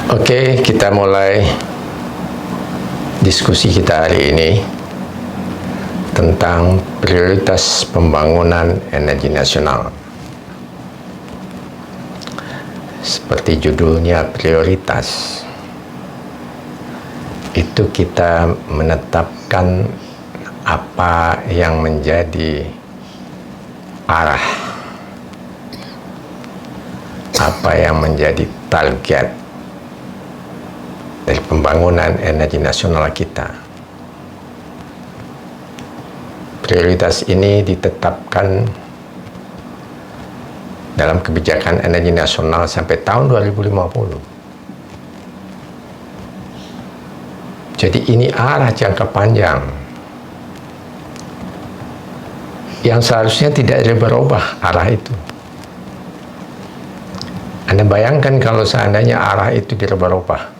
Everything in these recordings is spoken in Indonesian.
Oke, kita mulai diskusi kita hari ini tentang prioritas pembangunan energi nasional. Seperti judulnya prioritas, itu kita menetapkan apa yang menjadi arah, apa yang menjadi target dari pembangunan energi nasional kita. Prioritas ini ditetapkan dalam kebijakan energi nasional sampai tahun 2050. Jadi ini arah jangka panjang yang seharusnya tidak berubah arah itu. Anda bayangkan kalau seandainya arah itu dirubah-ubah.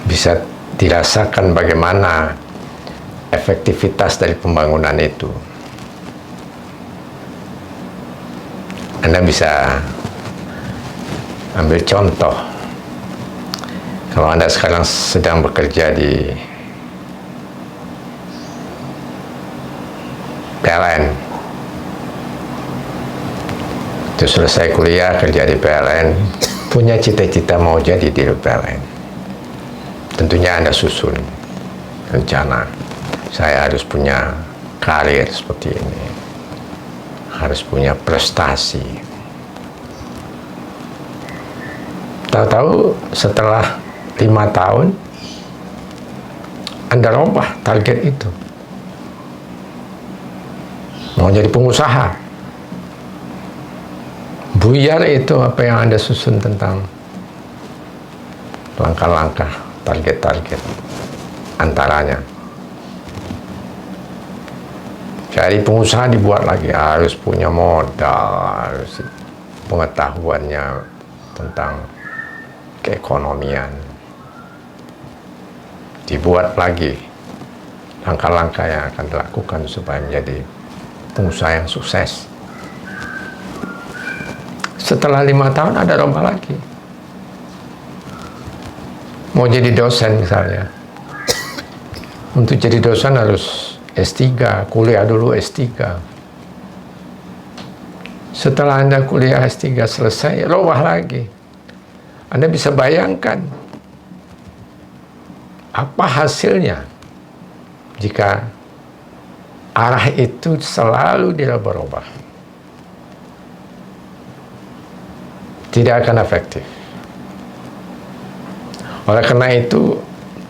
Bisa dirasakan bagaimana efektivitas dari pembangunan itu. Anda bisa ambil contoh. Kalau Anda sekarang sedang bekerja di PLN, itu selesai kuliah kerja di PLN, punya cita-cita mau jadi di PLN. Tentunya Anda susun rencana, saya harus punya karir seperti ini, harus punya prestasi. Tahu-tahu setelah 5 tahun Anda robah target itu, mau jadi pengusaha, buyar itu apa yang Anda susun tentang langkah-langkah, target-target antaranya. Jadi pengusaha dibuat lagi, harus punya modal, harus pengetahuannya tentang keekonomian. Dibuat lagi langkah-langkah yang akan dilakukan supaya menjadi pengusaha yang sukses. Setelah 5 tahun ada rombak lagi. Mau jadi dosen misalnya, untuk jadi dosen harus S3, kuliah dulu S3. Setelah Anda kuliah S3 selesai, robah lagi. Anda bisa bayangkan apa hasilnya jika arah itu selalu dirubah-rubah. Tidak akan efektif. Oleh karena itu,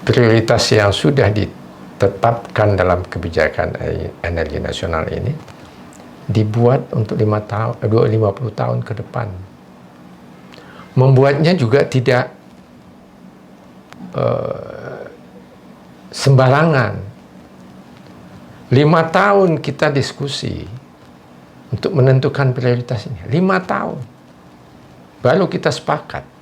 prioritas yang sudah ditetapkan dalam kebijakan energi nasional ini dibuat untuk 50 tahun ke depan. Membuatnya juga tidak sembarangan. 5 tahun kita diskusi untuk menentukan prioritas ini. 5 tahun. Baru kita sepakat.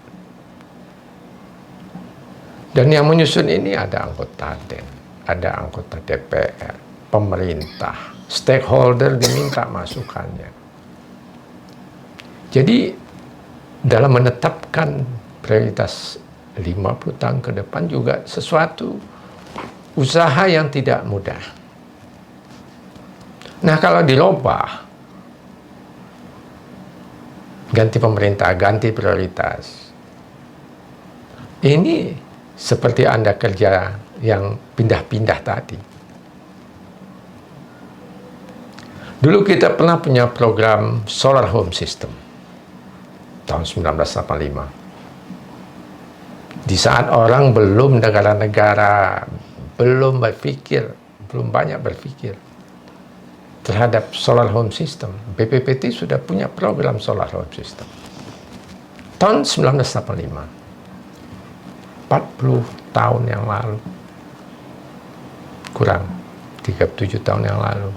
Dan yang menyusun ini ada anggota DEN, ada anggota DPR, pemerintah, stakeholder diminta masukannya. Jadi dalam menetapkan prioritas 50 tahun ke depan juga sesuatu usaha yang tidak mudah. Nah, kalau dirubah, ganti pemerintah, ganti prioritas, ini seperti Anda kerja yang pindah-pindah tadi. Dulu kita pernah punya program Solar Home System tahun 1985. Di saat orang belum, negara-negara belum banyak berpikir terhadap Solar Home System, BPPT sudah punya program Solar Home System. Tahun 1985. 40 tahun yang lalu, kurang 37 tahun yang lalu,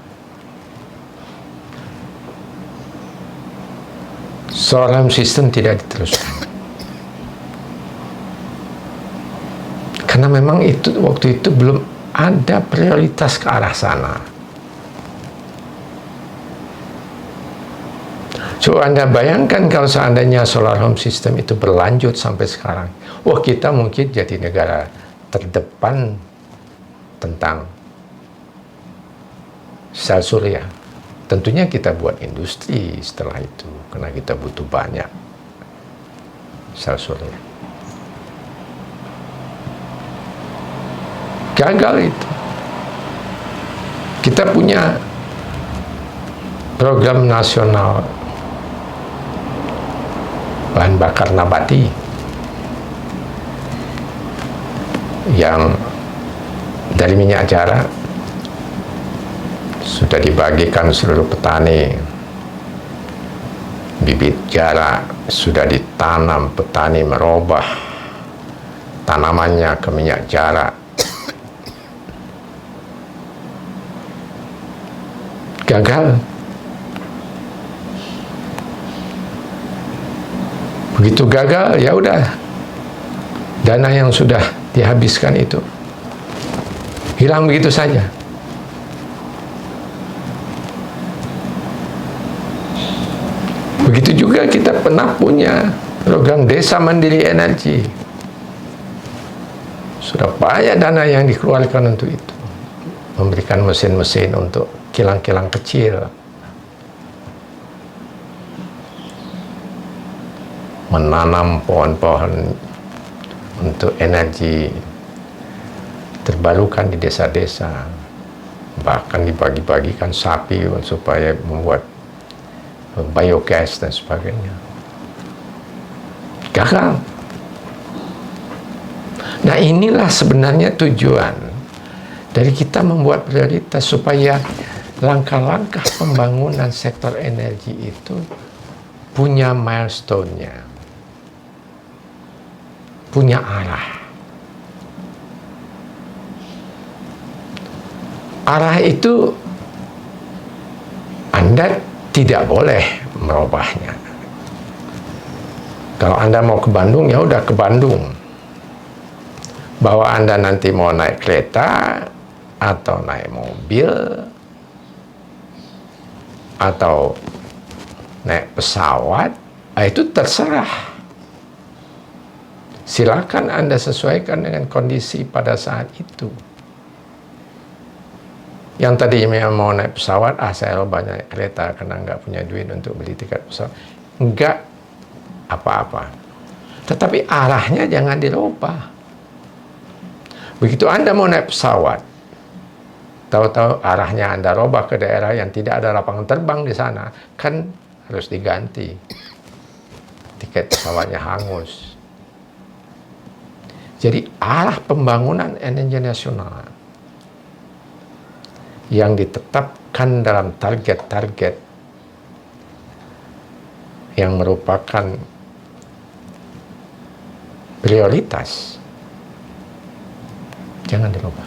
solar system tidak diteruskan karena memang itu waktu itu belum ada prioritas ke arah sana. So Anda bayangkan kalau seandainya solar home system itu berlanjut sampai sekarang, wah kita mungkin jadi negara terdepan tentang sel surya. Tentunya kita buat industri setelah itu, karena kita butuh banyak sel surya. Gagal itu. Kita punya program nasional bahan bakar nabati yang dari minyak jara sudah dibagikan seluruh petani, bibit jara sudah ditanam, petani merubah tanamannya ke minyak jara. Gagal. Begitu gagal, ya udah, dana yang sudah dihabiskan itu hilang begitu saja. Begitu juga kita pernah punya program Desa Mandiri Energi. Sudah banyak dana yang dikeluarkan untuk itu, memberikan mesin-mesin untuk kilang-kilang kecil, menanam pohon-pohon untuk energi terbarukan di desa-desa, bahkan dibagi-bagikan sapi supaya membuat biogas dan sebagainya. Gagal. Nah, inilah sebenarnya tujuan dari kita membuat prioritas, supaya langkah-langkah pembangunan sektor energi itu punya milestone-nya, punya arah. Arah itu Anda tidak boleh merubahnya. Kalau Anda mau ke Bandung, ya udah ke Bandung. Bahwa Anda nanti mau naik kereta atau naik mobil atau naik pesawat, itu terserah. Silakan Anda sesuaikan dengan kondisi pada saat itu. Yang tadinya mau naik pesawat, saya banyak naik kereta karena nggak punya duit untuk beli tiket pesawat. Nggak apa-apa. Tetapi arahnya jangan dirubah. Begitu Anda mau naik pesawat, tahu-tahu arahnya Anda robah ke daerah yang tidak ada lapangan terbang di sana, kan harus diganti. Tiket pesawatnya hangus. Jadi arah pembangunan energi nasional yang ditetapkan dalam target-target yang merupakan prioritas, jangan dirubah.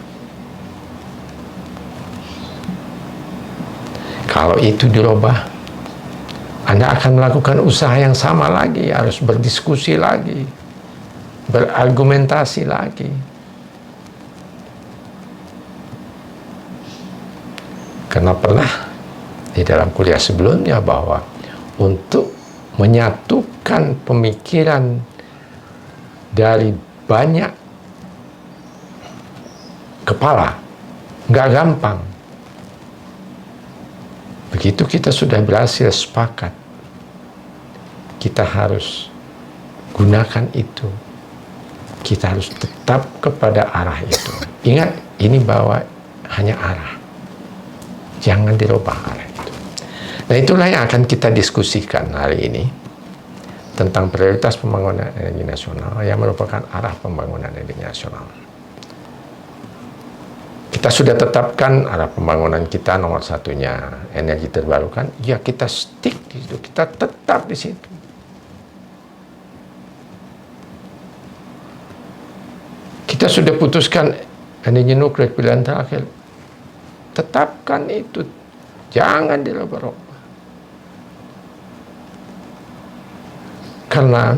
Kalau itu dirubah, Anda akan melakukan usaha yang sama lagi, harus berdiskusi lagi, berargumentasi lagi. Karena pernah di dalam kuliah sebelumnya bahwa untuk menyatukan pemikiran dari banyak kepala nggak gampang. Begitu kita sudah berhasil sepakat, kita harus gunakan itu. Kita harus tetap kepada arah itu. Ingat, ini bahwa hanya arah. Jangan dirubah arah itu. Nah, itulah yang akan kita diskusikan hari ini tentang prioritas pembangunan energi nasional yang merupakan arah pembangunan energi nasional. Kita sudah tetapkan arah pembangunan kita, nomor satunya energi terbarukan. Ya, kita stick di situ, kita tetap di situ. Kita sudah putuskan energi nuklir pilihan terakhir. Tetapkan itu, jangan dirubah-rubah. Karena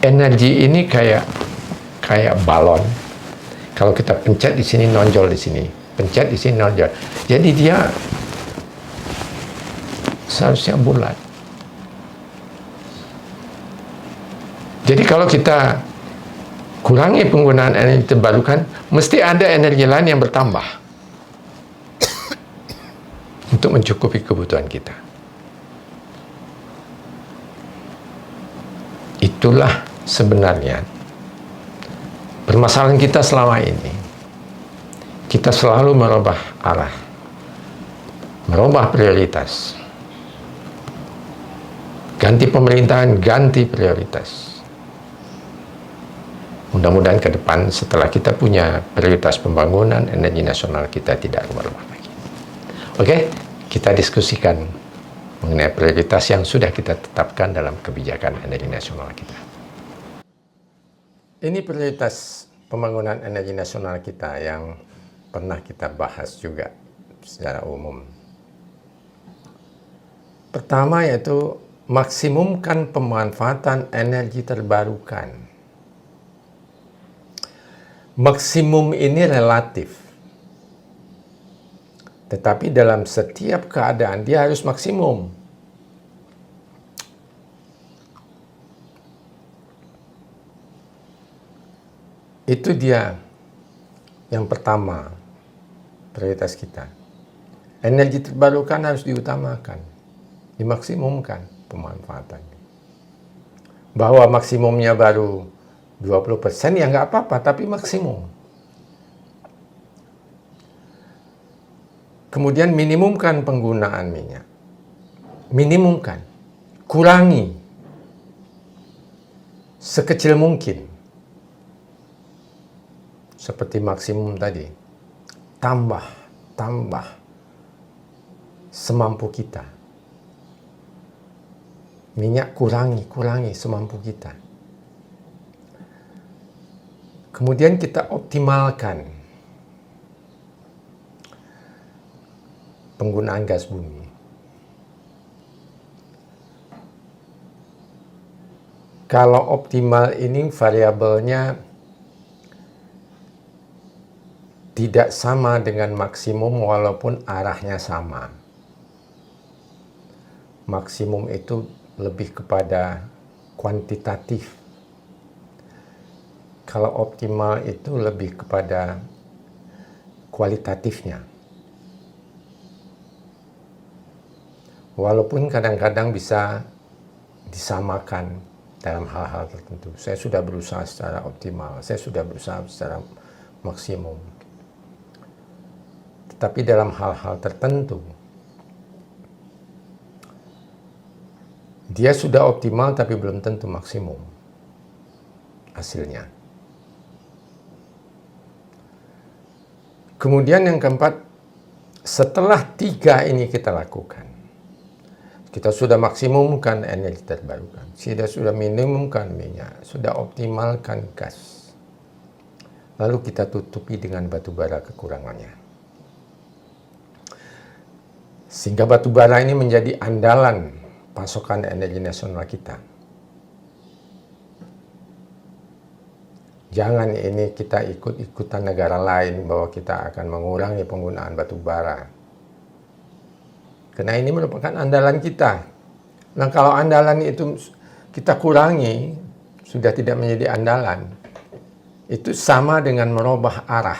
energi ini kayak balon. Kalau kita pencet di sini, nonjol di sini, pencet di sini, nonjol. Jadi dia seharusnya bulat. Jadi kalau kita kurangi penggunaan energi terbarukan, mesti ada energi lain yang bertambah untuk mencukupi kebutuhan kita. Itulah sebenarnya permasalahan kita selama ini. Kita selalu merubah arah, merubah prioritas. Ganti pemerintahan, ganti prioritas. Mudah-mudahan ke depan setelah kita punya prioritas pembangunan energi nasional, kita tidak merubah lagi. Oke, kita diskusikan mengenai prioritas yang sudah kita tetapkan dalam kebijakan energi nasional kita. Ini prioritas pembangunan energi nasional kita yang pernah kita bahas juga secara umum. Pertama yaitu maksimumkan pemanfaatan energi terbarukan. Maksimum ini relatif. Tetapi dalam setiap keadaan dia harus maksimum. Itu dia yang pertama, prioritas kita. Energi terbarukan harus diutamakan, dimaksimumkan pemanfaatannya. Bahwa maksimumnya baru 20% ya nggak apa-apa, tapi maksimum. Kemudian minimumkan penggunaan minyak. Minimumkan, kurangi sekecil mungkin. Seperti maksimum tadi, tambah semampu kita. Minyak kurangi semampu kita. Kemudian kita optimalkan penggunaan gas bumi. Kalau optimal ini variabelnya tidak sama dengan maksimum walaupun arahnya sama. Maksimum itu lebih kepada kuantitatif. Kalau optimal itu lebih kepada kualitatifnya. Walaupun kadang-kadang bisa disamakan dalam hal-hal tertentu. Saya sudah berusaha secara optimal, saya sudah berusaha secara maksimum. Tetapi dalam hal-hal tertentu, dia sudah optimal tapi belum tentu maksimum hasilnya. Kemudian yang keempat, setelah 3 ini kita lakukan, kita sudah maksimumkan energi terbarukan, sudah minimumkan minyak, sudah optimalkan gas, lalu kita tutupi dengan batubara kekurangannya. Sehingga batubara ini menjadi andalan pasokan energi nasional kita. Jangan ini kita ikut-ikutan negara lain bahwa kita akan mengurangi penggunaan batu bara. Karena ini merupakan andalan kita. Nah, kalau andalan itu kita kurangi, sudah tidak menjadi andalan. Itu sama dengan merubah arah.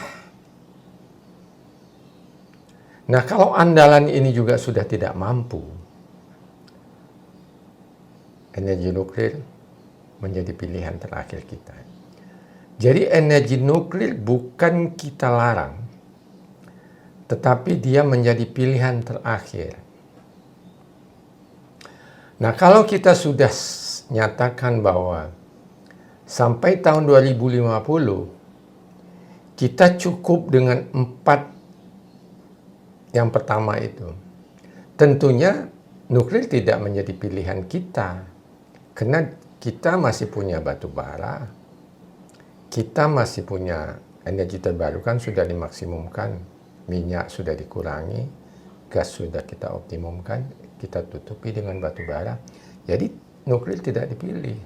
Nah, kalau andalan ini juga sudah tidak mampu, energi nuklir menjadi pilihan terakhir kita. Jadi energi nuklir bukan kita larang, tetapi dia menjadi pilihan terakhir. Nah, kalau kita sudah nyatakan bahwa sampai tahun 2050 kita cukup dengan 4 yang pertama itu, tentunya nuklir tidak menjadi pilihan kita, karena kita masih punya batu bara. Kita masih punya energi terbarukan sudah dimaksimumkan, minyak sudah dikurangi, gas sudah kita optimumkan, kita tutupi dengan batu bara. Jadi nuklir tidak dipilih.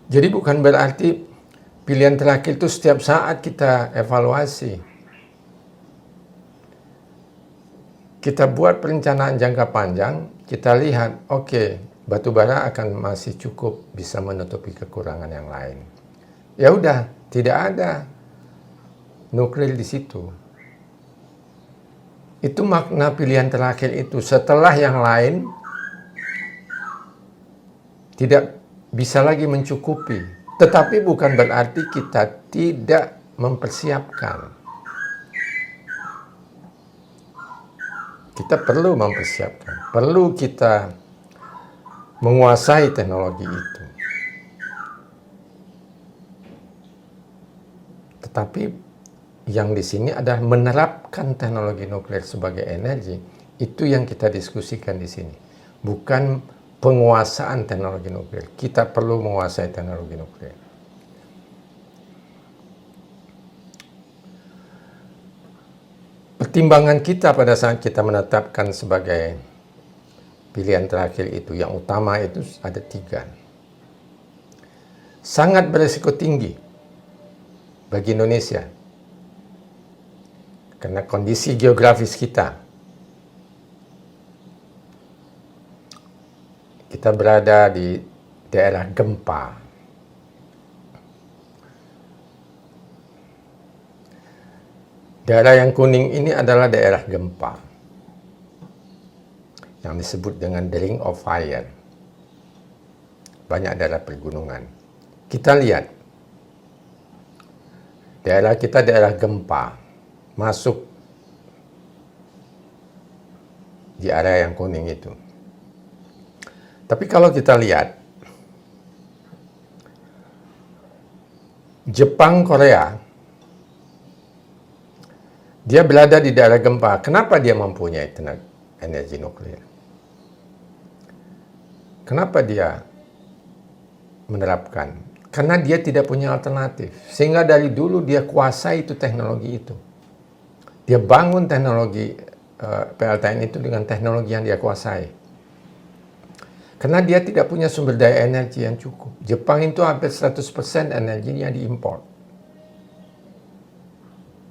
Jadi bukan berarti pilihan terakhir itu setiap saat kita evaluasi. kita buat perencanaan jangka panjang, kita lihat, oke, batu bara akan masih cukup bisa menutupi kekurangan yang lain. Ya udah, tidak ada nuklir di situ. Itu makna pilihan terakhir itu. Setelah yang lain tidak bisa lagi mencukupi. Tetapi bukan berarti kita tidak mempersiapkan. Kita perlu mempersiapkan, perlu kita menguasai teknologi itu. Tetapi yang di sini adalah menerapkan teknologi nuklir sebagai energi, itu yang kita diskusikan di sini. Bukan penguasaan teknologi nuklir. Kita perlu menguasai teknologi nuklir. Pertimbangan kita pada saat kita menetapkan sebagai pilihan terakhir itu, yang utama itu ada 3. Sangat berisiko tinggi bagi Indonesia karena kondisi geografis kita. Kita berada di daerah gempa. Daerah yang kuning ini adalah daerah gempa yang disebut dengan the Ring of Fire. Banyak daerah pergunungan. Kita lihat, daerah kita daerah gempa, masuk di area yang kuning itu. Tapi kalau kita lihat, Jepang, Korea, dia berada di daerah gempa. Kenapa dia mempunyai energi nuklir? Kenapa dia menerapkan? Karena dia tidak punya alternatif. Sehingga dari dulu dia kuasai itu teknologi itu. Dia bangun teknologi PLTN itu dengan teknologi yang dia kuasai. Karena dia tidak punya sumber daya energi yang cukup. Jepang itu hampir 100% energinya diimpor.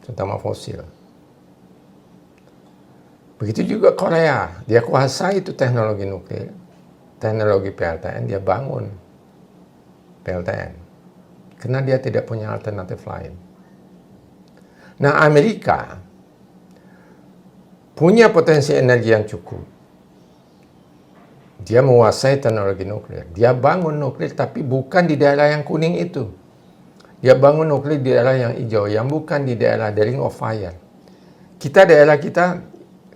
Terutama fosil. Begitu juga Korea, dia kuasai itu teknologi nuklir, teknologi PLTN, dia bangun PLTN. Karena dia tidak punya alternatif lain. Nah, Amerika punya potensi energi yang cukup. Dia menguasai teknologi nuklir. Dia bangun nuklir, tapi bukan di daerah yang kuning itu. Dia bangun nuklir di daerah yang hijau, yang bukan di daerah the Ring of Fire. Daerah kita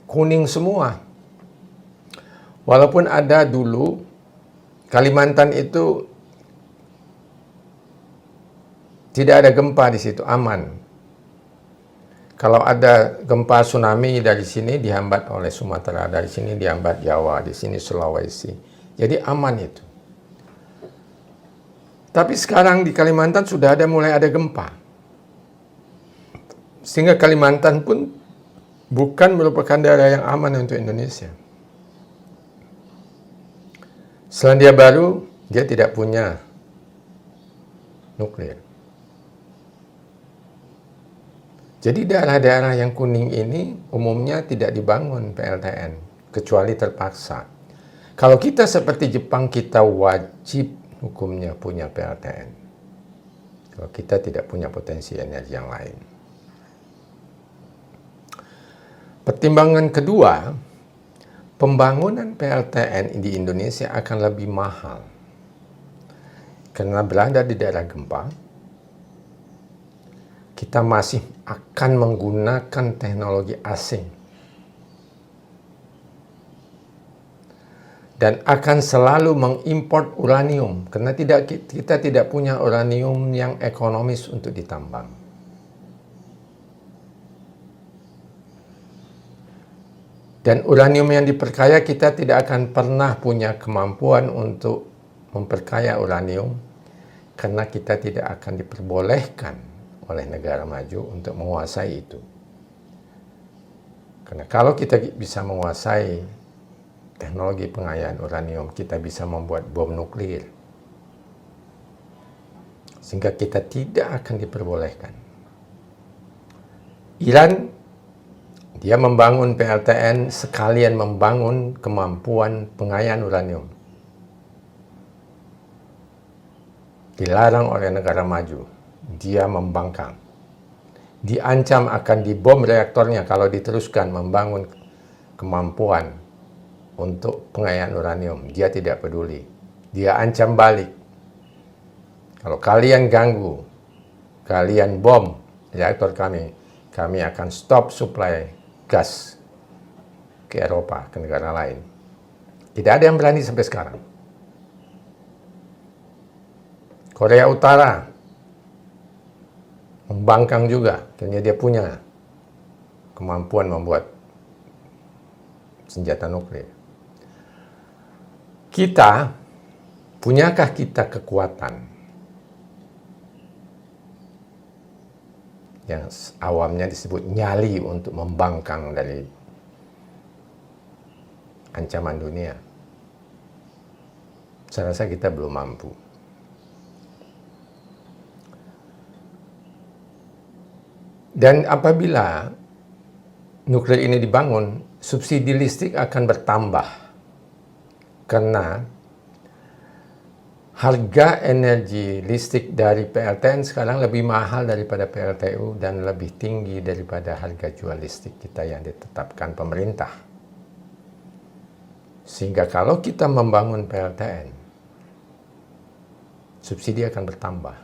kuning semua. Walaupun ada dulu Kalimantan itu tidak ada gempa di situ, aman. Kalau ada gempa tsunami dari sini dihambat oleh Sumatera, dari sini dihambat Jawa, di sini Sulawesi. Jadi aman itu. Tapi sekarang di Kalimantan sudah mulai ada gempa. Sehingga Kalimantan pun bukan merupakan daerah yang aman untuk Indonesia. Selandia Baru, dia tidak punya nuklir. Jadi daerah-daerah yang kuning ini umumnya tidak dibangun PLTN, kecuali terpaksa. Kalau kita seperti Jepang, kita wajib hukumnya punya PLTN. Kalau kita tidak punya potensi energi yang lain. Pertimbangan kedua, pembangunan PLTN di Indonesia akan lebih mahal. Karena berada di daerah gempa, kita masih akan menggunakan teknologi asing. Dan akan selalu mengimpor uranium, karena kita tidak punya uranium yang ekonomis untuk ditambang. Dan uranium yang diperkaya, kita tidak akan pernah punya kemampuan untuk memperkaya uranium karena kita tidak akan diperbolehkan oleh negara maju untuk menguasai itu. Karena kalau kita bisa menguasai teknologi pengayaan uranium, kita bisa membuat bom nuklir. Sehingga kita tidak akan diperbolehkan. Iran Dia membangun PLTN sekalian membangun kemampuan pengayaan uranium. Dilarang oleh negara maju. Dia membangkang. Diancam akan dibom reaktornya kalau diteruskan membangun kemampuan untuk pengayaan uranium. Dia tidak peduli. Dia ancam balik. Kalau kalian ganggu, kalian bom reaktor kami akan stop supply gas ke Eropa, ke negara lain. Tidak ada yang berani sampai sekarang. Korea Utara membangkang juga, karena dia punya kemampuan membuat senjata nuklir. Punyakah kita kekuatan yang awamnya disebut nyali untuk membangkang dari ancaman dunia? Saya rasa kita belum mampu. Dan apabila nuklir ini dibangun, subsidi listrik akan bertambah karena harga energi listrik dari PLTN sekarang lebih mahal daripada PLTU dan lebih tinggi daripada harga jual listrik kita yang ditetapkan pemerintah. Sehingga kalau kita membangun PLTN, subsidi akan bertambah.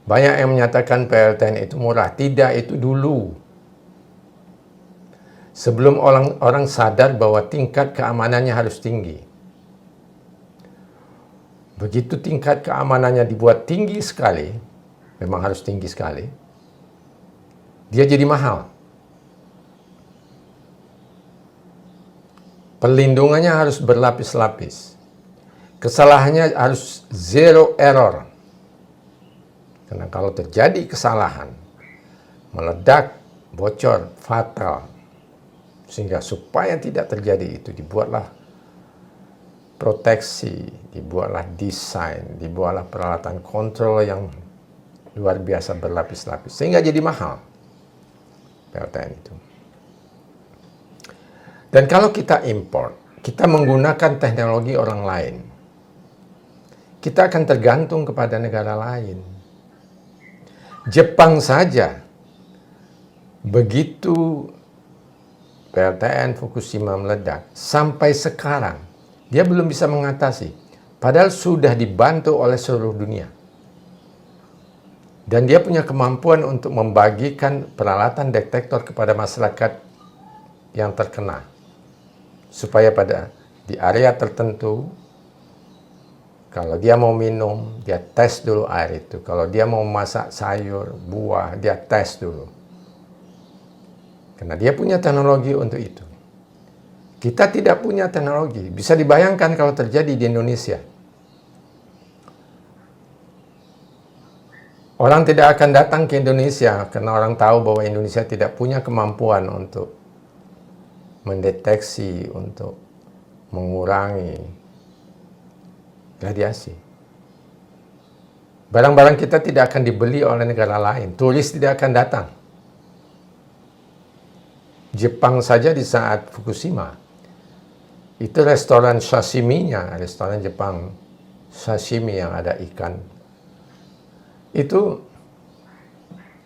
Banyak yang menyatakan PLTN itu murah. Tidak, itu dulu. Sebelum orang sadar bahwa tingkat keamanannya harus tinggi. Begitu tingkat keamanannya dibuat tinggi sekali, memang harus tinggi sekali, dia jadi mahal. Perlindungannya harus berlapis-lapis. Kesalahannya harus zero error. Karena kalau terjadi kesalahan, meledak, bocor, fatal. Sehingga supaya tidak terjadi itu, dibuatlah proteksi, dibuatlah desain, dibuatlah peralatan kontrol yang luar biasa berlapis-lapis. Sehingga jadi mahal PLTN itu. Dan kalau kita import, kita menggunakan teknologi orang lain, kita akan tergantung kepada negara lain. Jepang saja, begitu PLTN Fukushima meledak, sampai sekarang dia belum bisa mengatasi. Padahal sudah dibantu oleh seluruh dunia. Dan dia punya kemampuan untuk membagikan peralatan detektor kepada masyarakat yang terkena. Supaya di area tertentu, kalau dia mau minum, dia tes dulu air itu. Kalau dia mau masak sayur, buah, dia tes dulu. Karena dia punya teknologi untuk itu. Kita tidak punya teknologi. Bisa dibayangkan kalau terjadi di Indonesia. Orang tidak akan datang ke Indonesia karena orang tahu bahwa Indonesia tidak punya kemampuan untuk mendeteksi, untuk mengurangi radiasi. Barang-barang kita tidak akan dibeli oleh negara lain. Turis tidak akan datang. Jepang saja di saat Fukushima, itu restoran sashiminya, restoran Jepang sashimi yang ada ikan, itu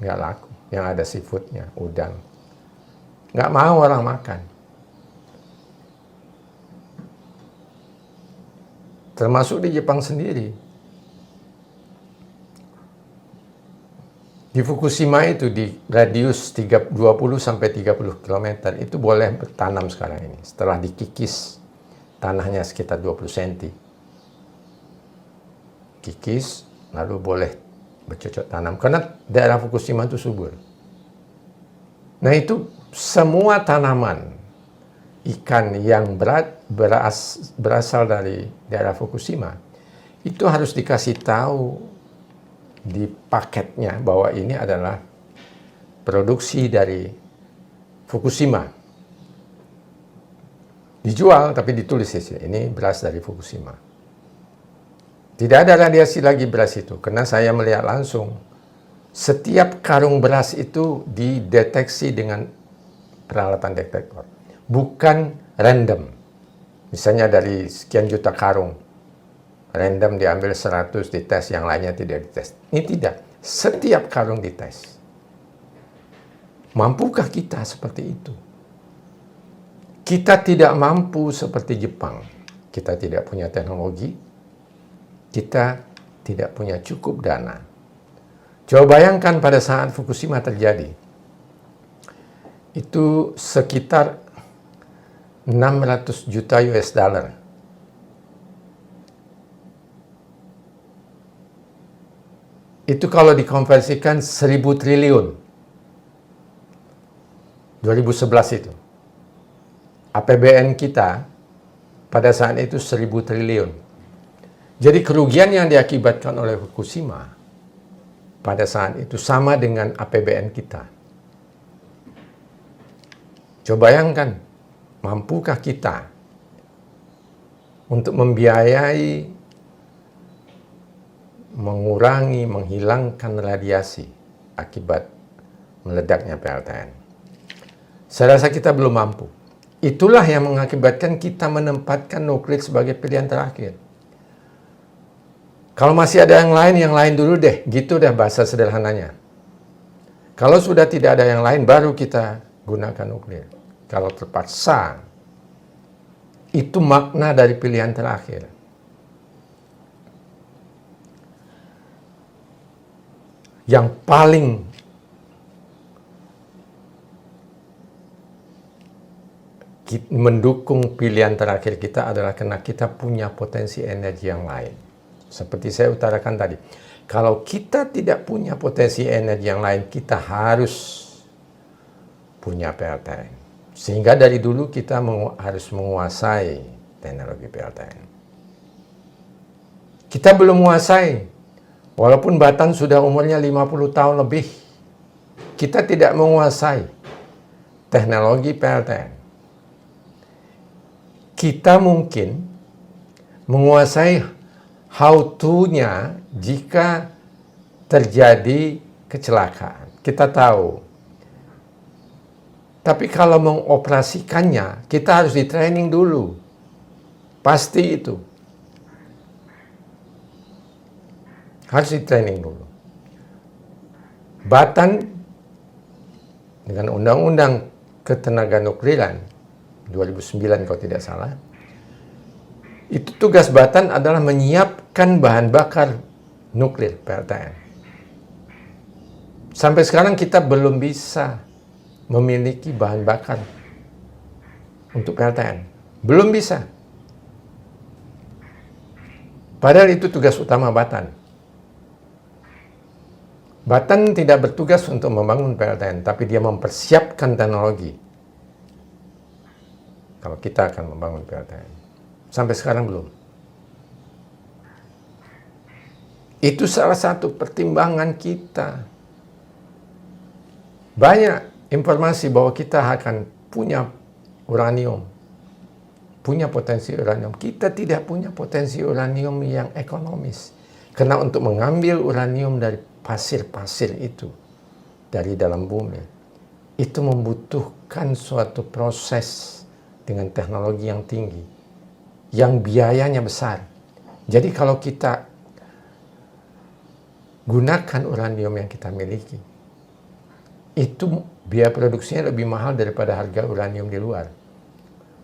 nggak laku. Yang ada seafoodnya, udang. Nggak mau orang makan. Termasuk di Jepang sendiri. Di Fukushima itu di radius 20-30 km itu boleh bertanam sekarang ini. Setelah dikikis tanahnya sekitar 20 cm. Kikis lalu boleh bercocok tanam karena daerah Fukushima itu subur. Nah itu semua tanaman ikan yang berasal dari daerah Fukushima itu harus dikasih tahu di paketnya bahwa ini adalah produksi dari Fukushima. Dijual tapi ditulis di sini, ini beras dari Fukushima. Tidak ada radiasi lagi beras itu karena saya melihat langsung Setiap karung beras itu dideteksi dengan peralatan detektor. Bukan random. Misalnya dari sekian juta karung, random diambil 100 dites, yang lainnya tidak dites. Ini tidak. Setiap karung dites. Mampukah kita seperti itu? Kita tidak mampu seperti Jepang. Kita tidak punya teknologi. Kita tidak punya cukup dana. Coba bayangkan pada saat Fukushima terjadi. Itu sekitar 600 juta US dollar. Itu kalau dikonversikan 1000 triliun. 2011 itu. APBN kita pada saat itu 1000 triliun. Jadi kerugian yang diakibatkan oleh Fukushima pada saat itu sama dengan APBN kita. Coba bayangkan, mampukah kita untuk membiayai, mengurangi, menghilangkan radiasi akibat meledaknya PLTN? Saya rasa kita belum mampu. Itulah yang mengakibatkan kita menempatkan nuklir sebagai pilihan terakhir. Kalau masih ada yang lain dulu deh. Gitu deh bahasa sederhananya. Kalau sudah tidak ada yang lain, baru kita gunakan nuklir. Kalau terpaksa, itu makna dari pilihan terakhir. Yang paling mendukung pilihan terakhir kita adalah karena kita punya potensi energi yang lain. Seperti saya utarakan tadi, kalau kita tidak punya potensi energi yang lain, kita harus punya PLTN. Sehingga dari dulu kita harus menguasai teknologi PLTN. Kita belum menguasai, walaupun Batan sudah umurnya 50 tahun lebih, kita tidak menguasai teknologi PLTN. Kita mungkin menguasai how to-nya jika terjadi kecelakaan. Kita tahu. Tapi kalau mengoperasikannya, kita harus di-training dulu. Pasti itu. Harus di-training dulu. Batan dengan Undang-Undang Ketenaganuklairan 2009 kalau tidak salah, itu tugas Batan adalah menyiapkan bahan bakar nuklir PLTN. Sampai sekarang kita belum bisa memiliki bahan bakar untuk PLTN. Belum bisa. Padahal itu tugas utama Batan. Batan tidak bertugas untuk membangun PLTN, tapi dia mempersiapkan teknologi. Kalau kita akan membangun PLTN. Sampai sekarang belum. Itu salah satu pertimbangan kita. Banyak informasi bahwa kita akan punya uranium. Punya potensi uranium. Kita tidak punya potensi uranium yang ekonomis. Karena untuk mengambil uranium dari pasir-pasir itu, dari dalam bumi, itu membutuhkan suatu proses dengan teknologi yang tinggi, yang biayanya besar. Jadi kalau kita gunakan uranium yang kita miliki, itu biaya produksinya lebih mahal daripada harga uranium di luar.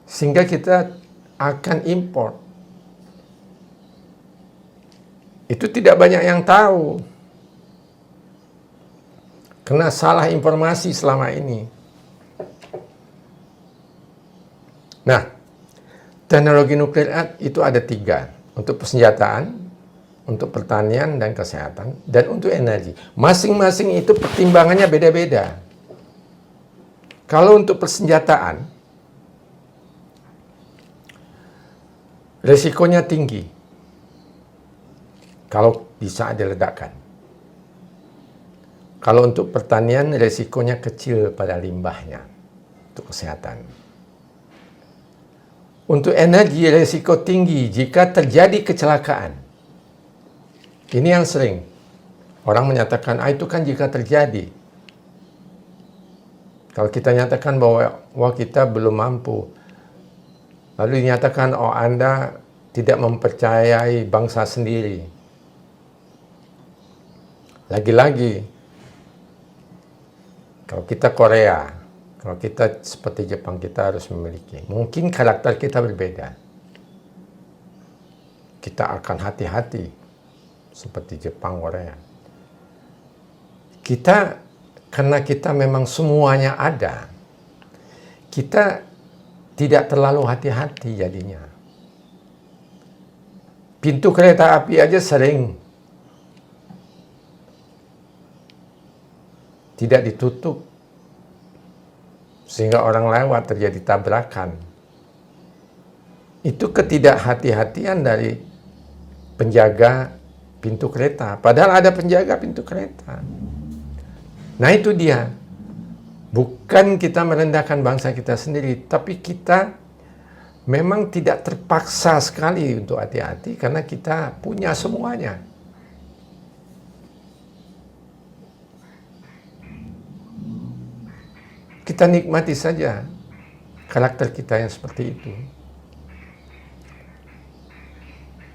Sehingga kita akan import. Itu tidak banyak yang tahu. Karena salah informasi selama ini. Nah, teknologi nuklir itu ada 3. Untuk persenjataan, untuk pertanian dan kesehatan, dan untuk energi. Masing-masing itu pertimbangannya beda-beda. Kalau untuk persenjataan, risikonya tinggi. Kalau bisa diledakkan. Kalau untuk pertanian, risikonya kecil pada limbahnya. Untuk kesehatan. Untuk energi, risiko tinggi jika terjadi kecelakaan. Ini yang sering. Orang menyatakan, itu kan jika terjadi. Kalau kita nyatakan bahwa kita belum mampu, lalu dinyatakan, Anda tidak mempercayai bangsa sendiri. Lagi-lagi, kalau kita Korea, kalau kita seperti Jepang, kita harus memiliki. Mungkin karakter kita berbeda. Kita akan hati-hati seperti Jepang, Korea. Karena kita memang semuanya ada, kita tidak terlalu hati-hati jadinya. Pintu kereta api aja sering tidak ditutup, sehingga orang lewat terjadi tabrakan. Itu ketidakhati-hatian dari penjaga pintu kereta. Padahal ada penjaga pintu kereta. Nah itu dia. Bukan kita merendahkan bangsa kita sendiri, tapi kita memang tidak terpaksa sekali untuk hati-hati karena kita punya semuanya. Kita nikmati saja karakter kita yang seperti itu.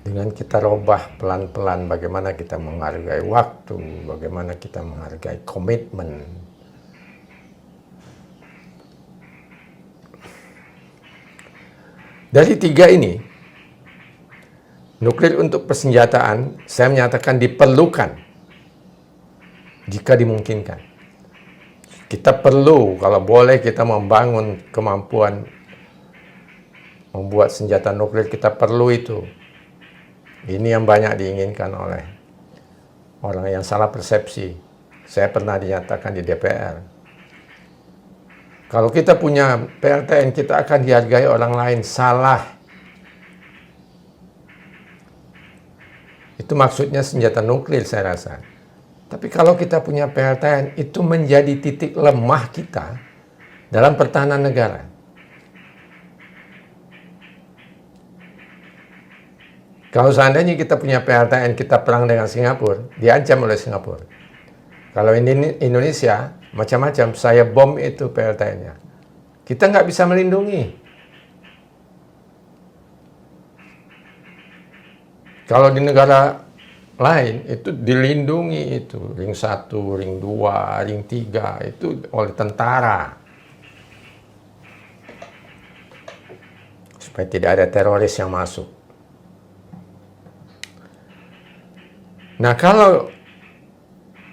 Dengan kita robah pelan-pelan bagaimana kita menghargai waktu, bagaimana kita menghargai komitmen. Dari tiga ini, nuklir untuk persenjataan, saya menyatakan diperlukan jika dimungkinkan. Kita perlu, kalau boleh kita membangun kemampuan membuat senjata nuklir, kita perlu itu. Ini yang banyak diinginkan oleh orang yang salah persepsi. Saya pernah dinyatakan di DPR. Kalau kita punya PLTN, kita akan dihargai orang lain. Salah. Itu maksudnya senjata nuklir, saya rasa. Tapi kalau kita punya PLTN, itu menjadi titik lemah kita dalam pertahanan negara. Kalau seandainya kita punya PLTN, kita perang dengan Singapura, diancam oleh Singapura. Kalau ini Indonesia, macam-macam, saya bom itu PLTN-nya. Kita nggak bisa melindungi. Kalau di negara lain itu dilindungi, itu ring 1, ring 2, ring 3 itu oleh tentara supaya tidak ada teroris yang masuk. Nah, kalau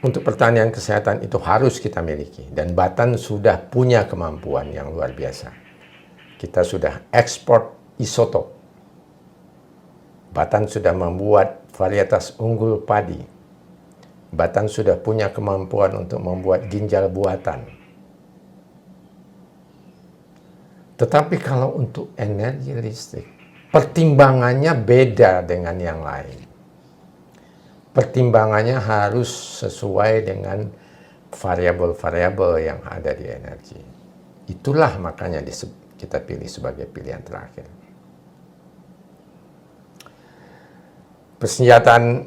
untuk pertanian kesehatan itu harus kita miliki, dan Batan sudah punya kemampuan yang luar biasa. Kita sudah ekspor isotop. Batan sudah membuat varietas unggul padi. Batan sudah punya kemampuan untuk membuat ginjal buatan. Tetapi kalau untuk energi listrik, pertimbangannya beda dengan yang lain. Pertimbangannya harus sesuai dengan variabel-variabel yang ada di energi. Itulah makanya kita pilih sebagai pilihan terakhir. Persenjataan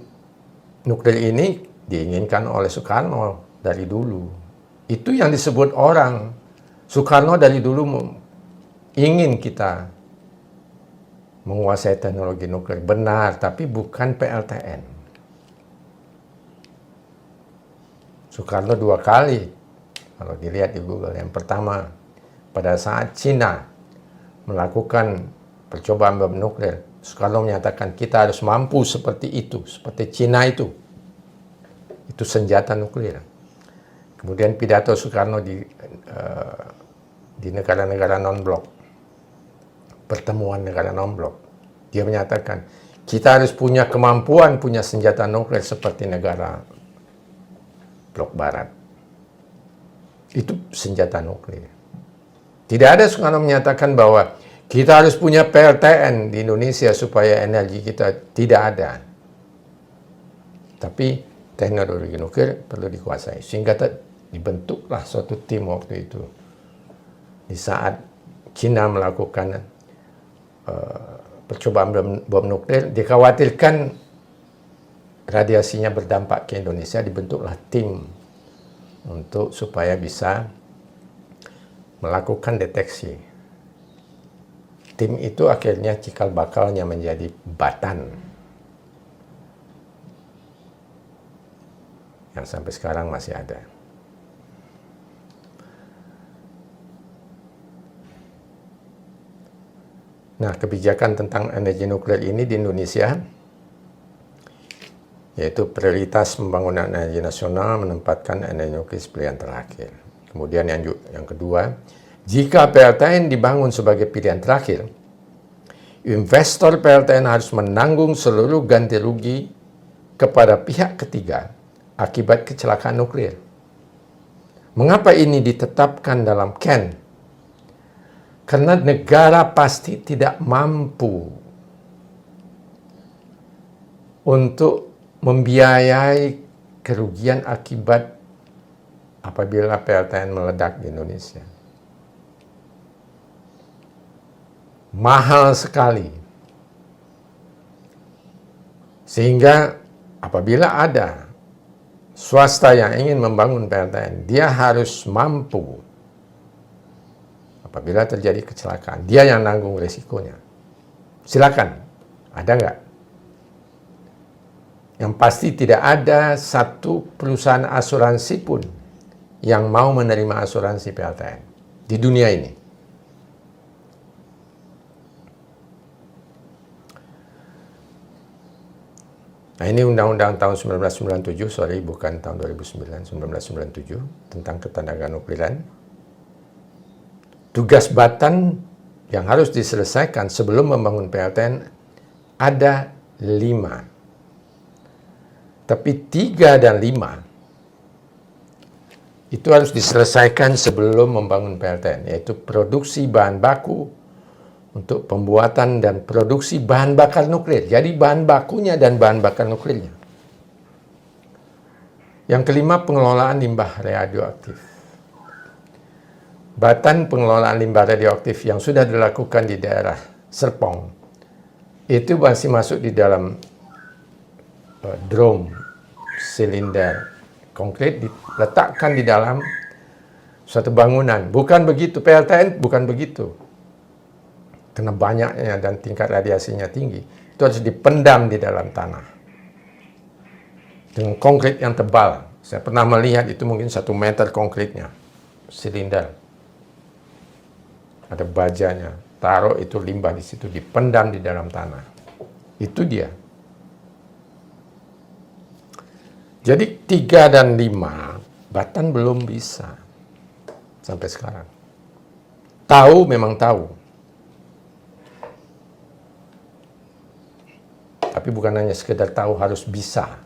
nuklir ini diinginkan oleh Soekarno dari dulu. Itu yang disebut orang. Soekarno dari dulu ingin kita menguasai teknologi nuklir. Benar, tapi bukan PLTN. Soekarno 2 kali, kalau dilihat di Google. Yang pertama, pada saat Cina melakukan percobaan bom nuklir, Soekarno menyatakan kita harus mampu seperti itu, seperti Cina itu. Itu senjata nuklir. Kemudian pidato Soekarno di negara-negara non-blok, pertemuan negara non-blok, dia menyatakan kita harus punya kemampuan punya senjata nuklir seperti negara blok barat. Itu senjata nuklir. Tidak ada Soekarno menyatakan bahwa kita harus punya PLTN di Indonesia supaya energi kita, tidak ada. Tapi teknologi nuklir perlu dikuasai. Sehingga dibentuklah suatu tim waktu itu. Di saat Cina melakukan percobaan bom nuklir, dikhawatirkan radiasinya berdampak ke Indonesia, dibentuklah tim untuk supaya bisa melakukan deteksi. Tim itu akhirnya cikal bakalnya menjadi Batan, yang sampai sekarang masih ada. Nah, kebijakan tentang energi nuklir ini di Indonesia, yaitu prioritas pembangunan energi nasional menempatkan energi nuklir pilihan terakhir. Kemudian yang kedua, jika PLTN dibangun sebagai pilihan terakhir, investor PLTN harus menanggung seluruh ganti rugi kepada pihak ketiga akibat kecelakaan nuklir. Mengapa ini ditetapkan dalam KEN? Karena negara pasti tidak mampu untuk membiayai kerugian akibat apabila PLTN meledak di Indonesia. Mahal sekali. Sehingga apabila ada swasta yang ingin membangun PLTN, dia harus mampu. Apabila terjadi kecelakaan, dia yang nanggung resikonya. Silakan, ada nggak? Yang pasti tidak ada satu perusahaan asuransi pun yang mau menerima asuransi PLTN di dunia ini. Nah, ini Undang-Undang tahun 1997, bukan tahun 2009, 1997, tentang ketenagaan nukliran. Tugas Batan yang harus diselesaikan sebelum membangun PLTN ada 5. Tapi 3 dan 5 itu harus diselesaikan sebelum membangun PLTN, yaitu produksi bahan baku untuk pembuatan dan produksi bahan bakar nuklir. Jadi bahan bakunya dan bahan bakar nuklirnya. Yang kelima, pengelolaan limbah radioaktif. Batan pengelolaan limbah radioaktif yang sudah dilakukan di daerah Serpong itu masih masuk di dalam drum silinder konkret, diletakkan di dalam suatu bangunan. Bukan begitu, PLTN bukan begitu. Karena banyaknya dan tingkat radiasinya tinggi, itu harus dipendam di dalam tanah dengan konkret yang tebal. Saya pernah melihat itu mungkin 1 meter konkretnya, silinder. Ada bajanya, taruh itu limbah di situ, dipendam di dalam tanah. Itu dia. Jadi 3 dan 5, Batan belum bisa sampai sekarang. Tahu memang tahu. Tapi bukan hanya sekedar tahu, harus bisa.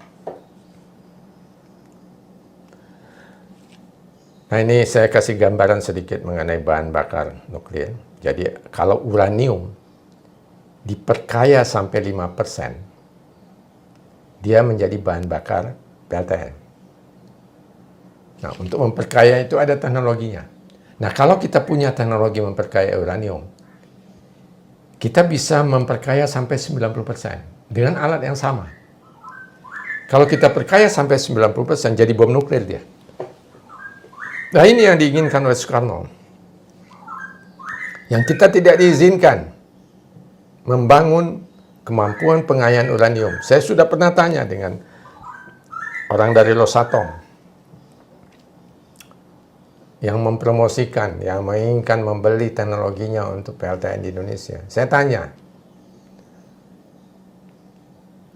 Nah, ini saya kasih gambaran sedikit mengenai bahan bakar nuklir. Jadi kalau uranium diperkaya sampai 5%, dia menjadi bahan bakar PLTN. Nah, untuk memperkaya itu ada teknologinya. Nah, kalau kita punya teknologi memperkaya uranium, kita bisa memperkaya sampai 90% dengan alat yang sama. Kalau kita perkaya sampai 90%, jadi bom nuklir dia. Nah, ini yang diinginkan oleh Soekarno. Yang kita tidak diizinkan membangun kemampuan pengayaan uranium. Saya sudah pernah tanya dengan orang dari Rosatom yang mempromosikan, yang menginginkan membeli teknologinya untuk PLTN di Indonesia. Saya tanya,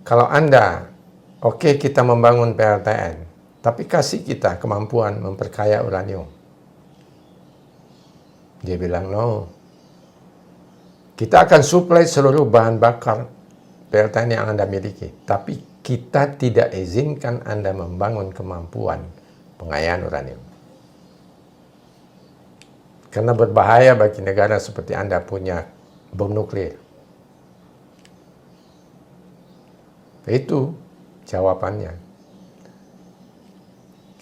kalau Anda, oke, kita membangun PLTN, tapi kasih kita kemampuan memperkaya uranium. Dia bilang, no. Kita akan suplai seluruh bahan bakar PLTN yang Anda miliki, tapi kita tidak izinkan Anda membangun kemampuan pengayaan uranium. Karena berbahaya bagi negara seperti Anda punya bom nuklir. Itu jawabannya.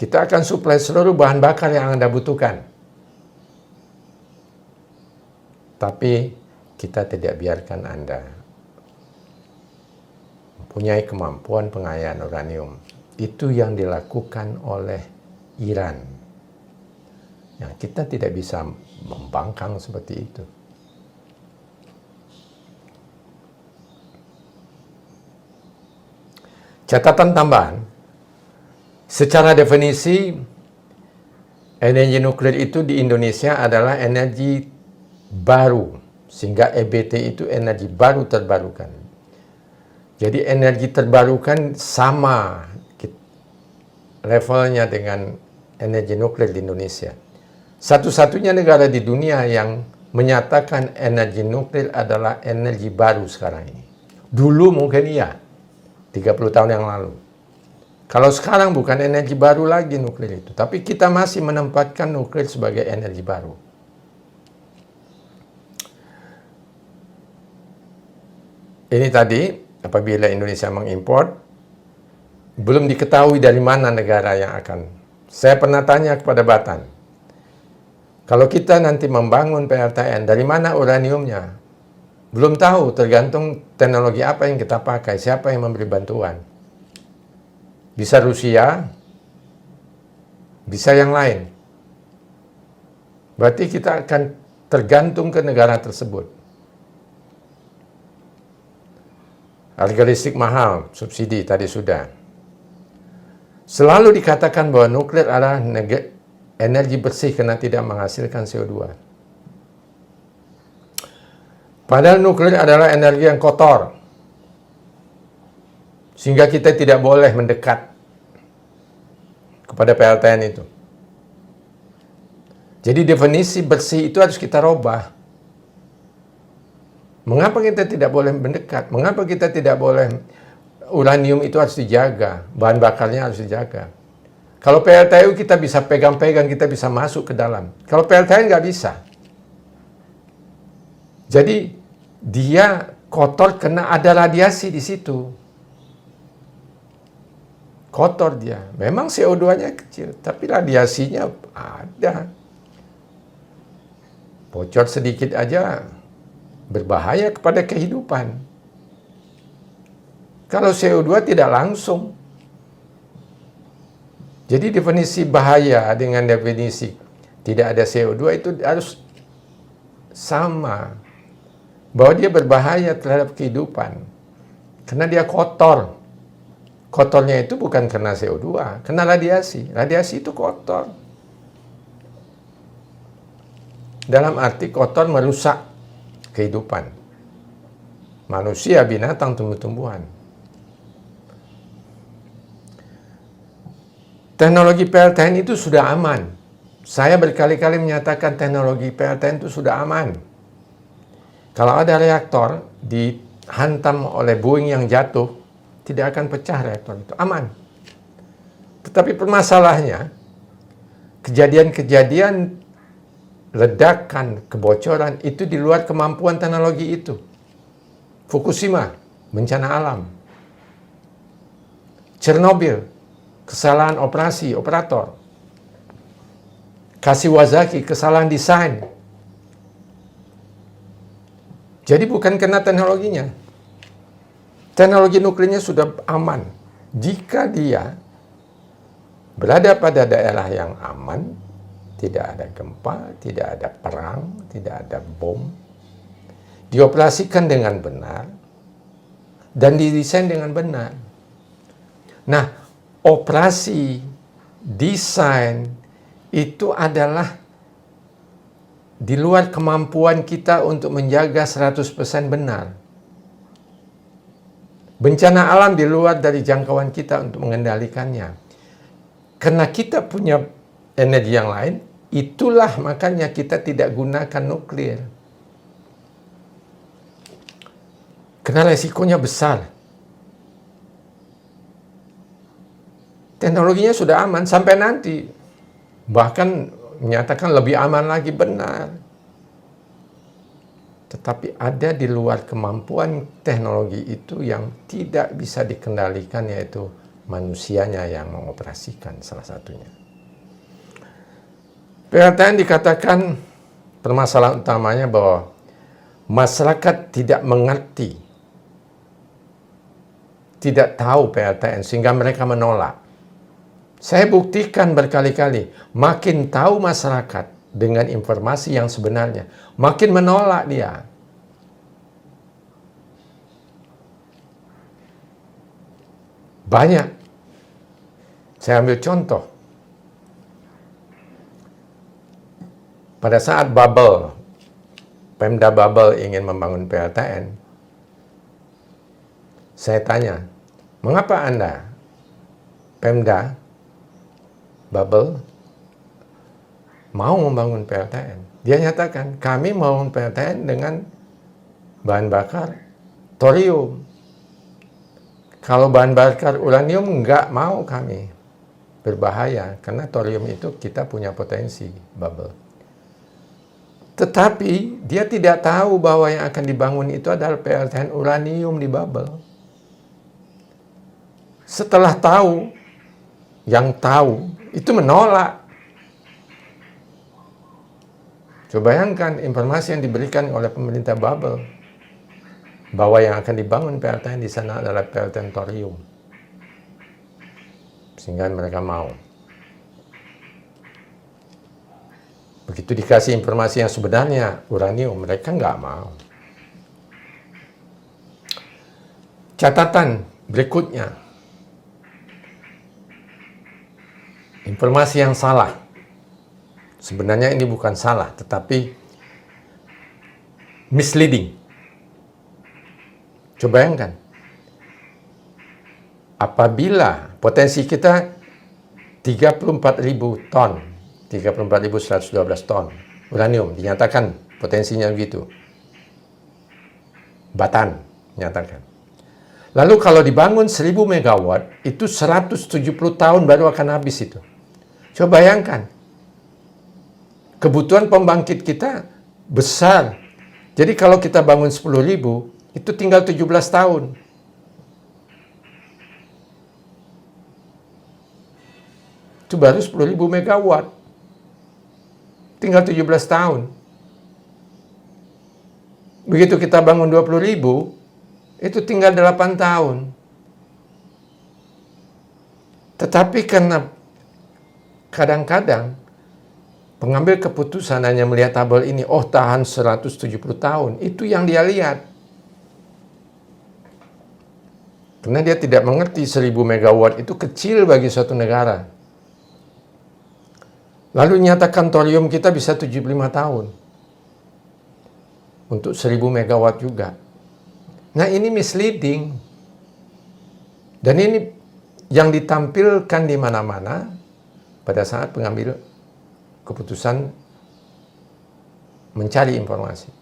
Kita akan suplai seluruh bahan bakar yang Anda butuhkan. Tapi kita tidak biarkan Anda mempunyai kemampuan pengayaan uranium. Itu yang dilakukan oleh Iran. Yang kita tidak bisa membangkang seperti itu. Catatan tambahan, secara definisi, energi nuklir itu di Indonesia adalah energi baru, sehingga EBT itu energi baru terbarukan. Jadi energi terbarukan sama levelnya dengan energi nuklir di Indonesia. Satu-satunya negara di dunia yang menyatakan energi nuklir adalah energi baru sekarang ini. Dulu mungkin iya, 30 tahun yang lalu. Kalau sekarang bukan energi baru lagi nuklir itu, tapi kita masih menempatkan nuklir sebagai energi baru. Ini tadi, apabila Indonesia mengimpor, belum diketahui dari mana negara yang akan. Saya pernah tanya kepada Batan, kalau kita nanti membangun PLTN, dari mana uraniumnya? Belum tahu, tergantung teknologi apa yang kita pakai, siapa yang memberi bantuan. Bisa Rusia, bisa yang lain. Berarti kita akan tergantung ke negara tersebut. Harga listrik mahal, subsidi tadi sudah. Selalu dikatakan bahwa nuklir adalah energi bersih karena tidak menghasilkan CO2. Padahal nuklir adalah energi yang kotor. Sehingga kita tidak boleh mendekat kepada PLTN itu. Jadi definisi bersih itu harus kita robah. Mengapa kita tidak boleh mendekat? Mengapa kita tidak boleh, uranium itu harus dijaga, bahan bakarnya harus dijaga. Kalau PLTU kita bisa pegang-pegang, kita bisa masuk ke dalam. Kalau PLTN nggak bisa. Jadi dia kotor karena ada radiasi di situ. Kotor dia. Memang CO2-nya kecil, tapi radiasinya ada. Bocor sedikit aja berbahaya kepada kehidupan. Kalau CO2 tidak langsung. Jadi definisi bahaya dengan definisi tidak ada CO2 itu harus sama. Bahwa dia berbahaya terhadap kehidupan. Karena dia kotor. Kotornya itu bukan karena CO2, karena radiasi. Radiasi itu kotor. Dalam arti kotor merusak kehidupan. Manusia, binatang, tumbuh-tumbuhan. Teknologi PLTN itu sudah aman. Saya berkali-kali menyatakan teknologi PLTN itu sudah aman. Kalau ada reaktor dihantam oleh Boeing yang jatuh, tidak akan pecah reaktor itu, aman. Tetapi permasalahannya, kejadian-kejadian ledakan, kebocoran itu di luar kemampuan teknologi itu. Fukushima, bencana alam. Chernobyl, kesalahan operasi, operator. Kashiwazaki, kesalahan desain. Jadi bukan karena teknologinya. Teknologi nuklirnya sudah aman. Jika dia berada pada daerah yang aman, tidak ada gempa, tidak ada perang, tidak ada bom, dioperasikan dengan benar, dan didesain dengan benar. Nah, operasi, desain, itu adalah di luar kemampuan kita untuk menjaga 100% benar. Bencana alam di luar dari jangkauan kita untuk mengendalikannya. Karena kita punya energi yang lain, itulah makanya kita tidak gunakan nuklir. Karena resikonya besar. Teknologinya sudah aman sampai nanti. Bahkan menyatakan lebih aman lagi, benar. Tetapi ada di luar kemampuan teknologi itu yang tidak bisa dikendalikan, yaitu manusianya yang mengoperasikan salah satunya. PLTN dikatakan permasalahan utamanya bahwa masyarakat tidak mengerti tidak tahu PLTN sehingga mereka menolak. Saya buktikan berkali-kali, makin tahu masyarakat dengan informasi yang sebenarnya, makin menolak dia. Banyak. Saya ambil contoh. Pada saat bubble, Pemda Bubble ingin membangun PLTN, saya tanya, mengapa Anda, Pemda Bubble, mau membangun PLTN? Dia nyatakan, kami mau membangun PLTN dengan bahan bakar thorium. Kalau bahan bakar uranium, enggak mau kami. Berbahaya, karena thorium itu kita punya potensi, Bubble. Tetapi dia tidak tahu bahwa yang akan dibangun itu adalah PLTN uranium di Bubble. Setelah tahu, yang tahu itu menolak. Coba bayangkan informasi yang diberikan oleh pemerintah Bubble bahwa yang akan dibangun PLTN di sana adalah PLTN thorium. Sehingga mereka mau. Begitu dikasih informasi yang sebenarnya uranium, mereka nggak mau. Catatan berikutnya, informasi yang salah. Sebenarnya ini bukan salah, tetapi misleading. Coba bayangkan, apabila potensi kita 34.000 ton, 34.112 ton uranium, dinyatakan potensinya begitu. Batan menyatakan. Lalu kalau dibangun 1.000 megawatt, itu 170 tahun baru akan habis itu. Coba bayangkan, kebutuhan pembangkit kita besar. Jadi kalau kita bangun 10.000, itu tinggal 17 tahun. Itu baru 10.000 megawatt. Tinggal 17 tahun. Begitu kita bangun 20.000, itu tinggal 8 tahun. Tetapi karena kadang-kadang pengambil keputusan hanya melihat tabel ini, oh tahan 170 tahun, itu yang dia lihat. Karena dia tidak mengerti 1.000 megawatt itu kecil bagi suatu negara. Lalu nyatakan thorium kita bisa 75 tahun. Untuk 1.000 megawatt juga. Nah ini misleading. Dan ini yang ditampilkan di mana-mana pada saat pengambil keputusan mencari informasi.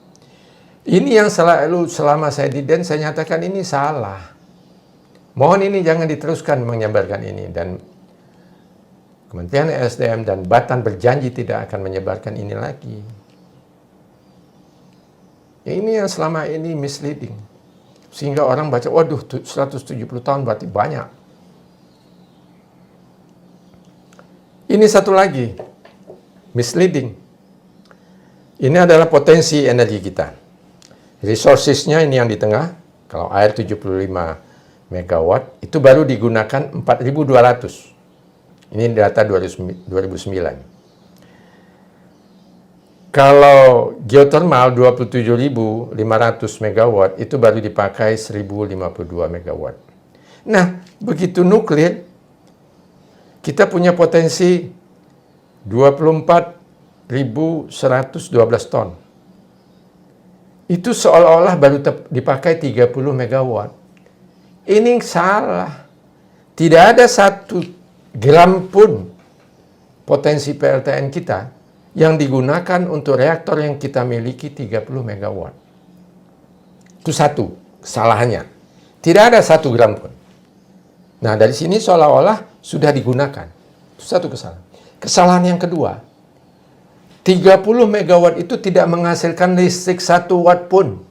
Ini yang selalu selama saya di DEN saya nyatakan ini salah. Mohon ini jangan diteruskan menyebarkan ini, dan Kementerian SDM dan Batan berjanji tidak akan menyebarkan ini lagi. Ya, ini yang selama ini misleading. Sehingga orang baca, waduh 170 tahun berarti banyak. Ini satu lagi, misleading. Ini adalah potensi energi kita. Resources-nya ini yang di tengah, kalau air 75 megawatt, itu baru digunakan 4.200. Ini data 2009. Kalau geothermal 27.500 megawatt, itu baru dipakai 1.052 megawatt. Nah, begitu nuklir, kita punya potensi 24.112 ton. Itu seolah-olah baru dipakai 30 megawatt. Ini salah. Tidak ada 1 gram pun potensi PLTN kita yang digunakan untuk reaktor yang kita miliki 30 megawatt. Itu satu kesalahannya. Tidak ada 1 gram pun. Nah, dari sini seolah-olah sudah digunakan. Itu satu kesalahan. Kesalahan yang kedua, 30 megawatt itu tidak menghasilkan listrik 1 watt pun.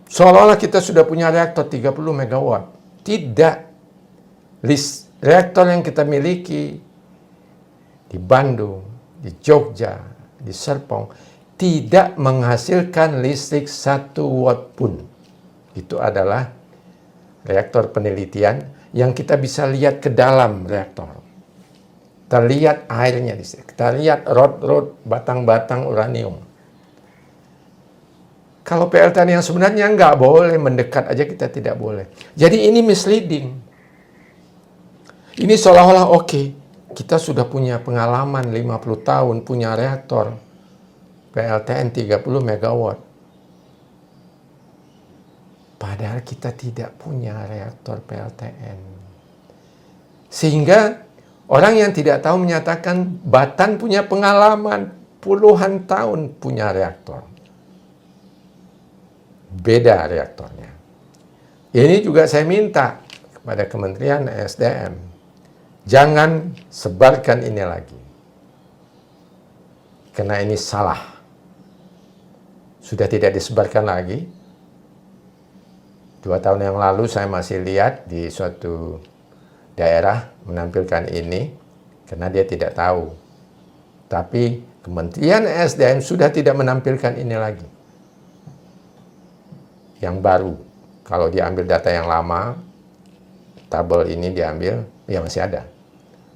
Seolah-olah kita sudah punya reaktor 30 megawatt. Tidak. Reaktor yang kita miliki di Bandung, di Jogja, di Serpong, tidak menghasilkan listrik 1 watt pun. Itu adalah reaktor penelitian yang kita bisa lihat ke dalam reaktor. Terlihat airnya di situ, kita lihat rod-rod batang-batang uranium. Kalau PLTN yang sebenarnya nggak boleh, mendekat aja kita tidak boleh. Jadi ini misleading. Ini seolah-olah oke, kita sudah punya pengalaman 50 tahun punya reaktor PLTN 30 megawatt. Padahal kita tidak punya reaktor PLTN. Sehingga orang yang tidak tahu menyatakan Batan punya pengalaman puluhan tahun punya reaktor. Beda reaktornya. Ini juga saya minta kepada Kementerian SDM. Jangan sebarkan ini lagi. Karena ini salah. Sudah tidak disebarkan lagi. 2 tahun yang lalu saya masih lihat di suatu daerah menampilkan ini karena dia tidak tahu. Tapi Kementerian SDM sudah tidak menampilkan ini lagi. Yang baru, kalau diambil data yang lama, tabel ini diambil, ya masih ada.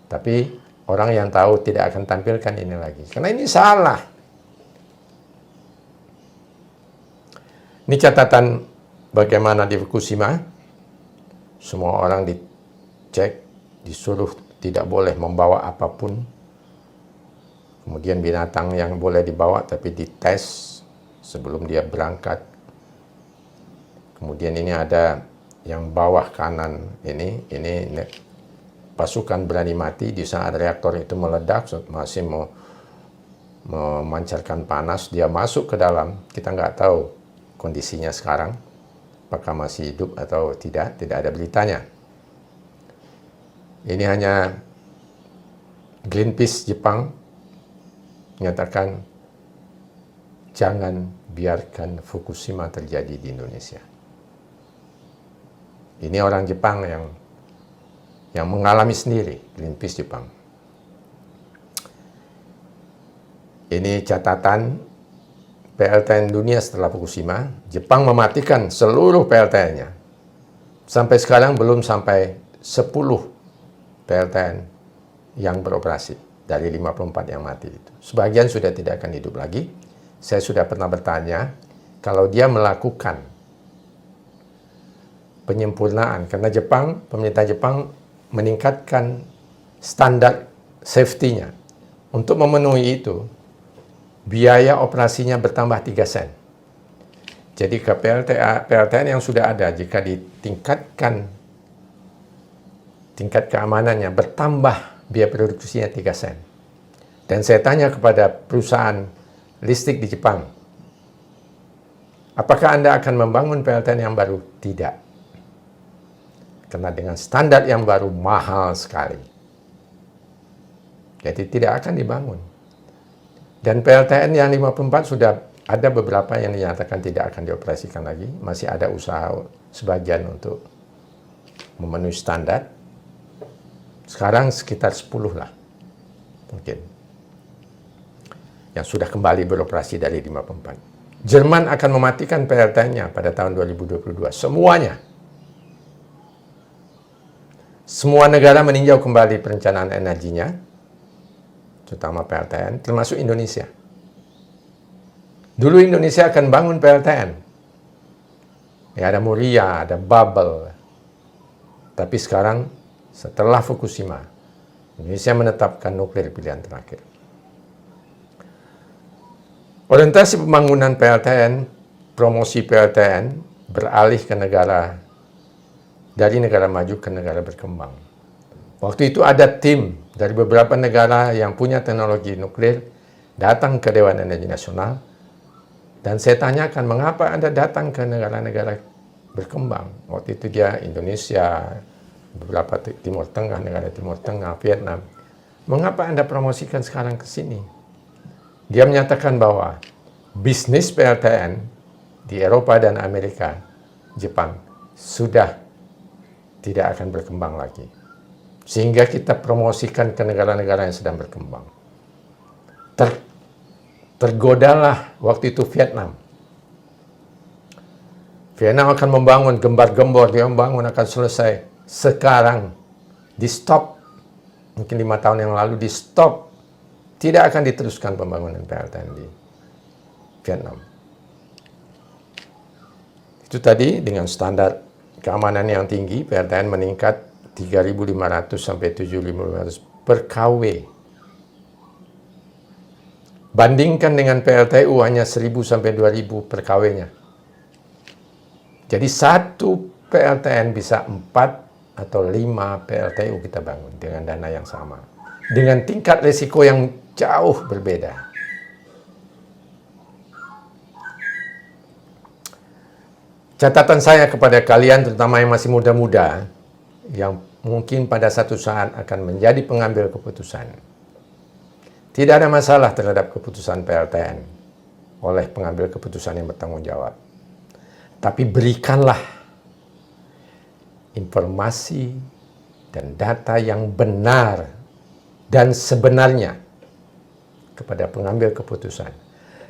Tapi orang yang tahu tidak akan tampilkan ini lagi. Karena ini salah. Ini catatan bagaimana di Fukushima, semua orang dicek, disuruh tidak boleh membawa apapun. Kemudian binatang yang boleh dibawa tapi dites sebelum dia berangkat. Kemudian ini ada yang bawah kanan ini pasukan berani mati di saat reaktor itu meledak, masih memancarkan panas, dia masuk ke dalam, kita nggak tahu kondisinya sekarang. Apakah masih hidup atau tidak ada beritanya. Ini hanya Greenpeace Jepang menyatakan jangan biarkan Fukushima terjadi di Indonesia. Ini orang Jepang yang mengalami sendiri, Greenpeace Jepang. Ini catatan PLTN dunia setelah Fukushima. Jepang mematikan seluruh PLTN-nya. Sampai sekarang belum sampai 10 PLTN yang beroperasi dari 54 yang mati itu. Sebagian sudah tidak akan hidup lagi. Saya sudah pernah bertanya, kalau dia melakukan penyempurnaan, karena pemerintah Jepang meningkatkan standar safety-nya. Untuk memenuhi itu, biaya operasinya bertambah 3 sen. Jadi ke PLTN yang sudah ada, jika ditingkatkan tingkat keamanannya, bertambah biaya produksinya 3 sen. Dan saya tanya kepada perusahaan listrik di Jepang, apakah Anda akan membangun PLTN yang baru? Tidak. Karena dengan standar yang baru mahal sekali. Jadi tidak akan dibangun. Dan PLTN yang 54 sudah ada beberapa yang dinyatakan tidak akan dioperasikan lagi. Masih ada usaha sebagian untuk memenuhi standar. Sekarang sekitar 10 lah. Mungkin. Yang sudah kembali beroperasi dari 54. Jerman akan mematikan PLTN-nya pada tahun 2022. Semuanya. Semua negara meninjau kembali perencanaan energinya. Terutama PLTN, termasuk Indonesia. Dulu Indonesia akan bangun PLTN. Ya, ada Muria, ada Babel. Tapi sekarang, setelah Fukushima, Indonesia menetapkan nuklir pilihan terakhir. Orientasi pembangunan PLTN, promosi PLTN, beralih ke dari negara maju ke negara berkembang. Waktu itu ada tim dari beberapa negara yang punya teknologi nuklir datang ke Dewan Energi Nasional, dan saya tanyakan, mengapa Anda datang ke negara-negara berkembang? Waktu itu dia Indonesia, beberapa Timur Tengah, negara Timur Tengah, Vietnam. Mengapa Anda promosikan sekarang ke sini? Dia menyatakan bahwa bisnis PLTN di Eropa dan Amerika, Jepang, sudah tidak akan berkembang lagi. Sehingga kita promosikan ke negara-negara yang sedang berkembang. Tergodalah waktu itu Vietnam. Vietnam akan membangun, gembar-gembor, dia membangun akan selesai. Sekarang, di stop. Mungkin 5 tahun yang lalu di stop. Tidak akan diteruskan pembangunan PLTN di Vietnam. Itu tadi dengan standar keamanan yang tinggi, PLTN meningkat 3.500 sampai 7.500 per KW. Bandingkan dengan PLTU hanya 1.000 sampai 2.000 per KW-nya. Jadi satu PLTN bisa 4 atau 5 PLTU kita bangun dengan dana yang sama. Dengan tingkat risiko yang jauh berbeda. Catatan saya kepada kalian, terutama yang masih muda-muda, yang mungkin pada satu saat akan menjadi pengambil keputusan. Tidak ada masalah terhadap keputusan PLTN oleh pengambil keputusan yang bertanggung jawab. Tapi berikanlah informasi dan data yang benar dan sebenarnya kepada pengambil keputusan.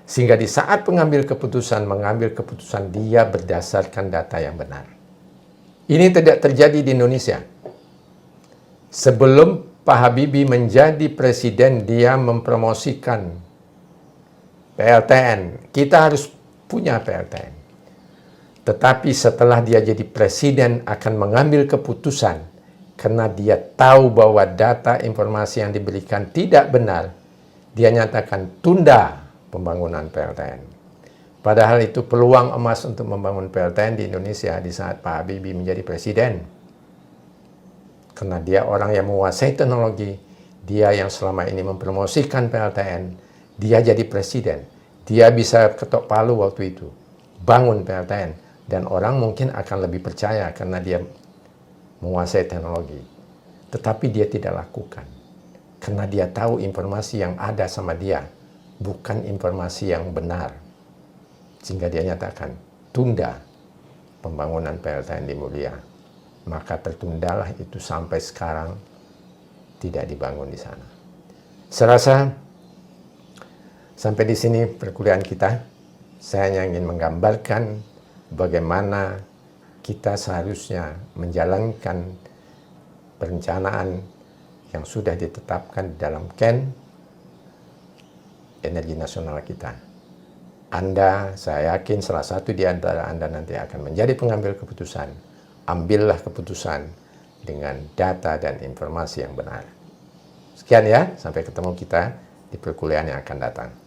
Sehingga di saat pengambil keputusan mengambil keputusan dia berdasarkan data yang benar. Ini tidak terjadi di Indonesia. Sebelum Pak Habibie menjadi presiden, dia mempromosikan PLTN. Kita harus punya PLTN. Tetapi setelah dia jadi presiden akan mengambil keputusan karena dia tahu bahwa data informasi yang diberikan tidak benar, dia nyatakan tunda pembangunan PLTN. Padahal itu peluang emas untuk membangun PLTN di Indonesia di saat Pak Habibie menjadi presiden. Karena dia orang yang menguasai teknologi, dia yang selama ini mempromosikan PLTN, dia jadi presiden. Dia bisa ketok palu waktu itu, bangun PLTN. Dan orang mungkin akan lebih percaya karena dia menguasai teknologi. Tetapi dia tidak lakukan. Karena dia tahu informasi yang ada sama dia, bukan informasi yang benar. Sehingga dia nyatakan, tunda pembangunan PLTN di Mulia. Maka tertundalah itu sampai sekarang tidak dibangun di sana. Saya rasa sampai di sini perkuliahan kita. Saya hanya ingin menggambarkan bagaimana kita seharusnya menjalankan perencanaan yang sudah ditetapkan dalam KEN energi nasional kita. Anda, saya yakin salah satu di antara Anda nanti akan menjadi pengambil keputusan. Ambillah keputusan dengan data dan informasi yang benar. Sekian ya, sampai ketemu kita di perkuliahan yang akan datang.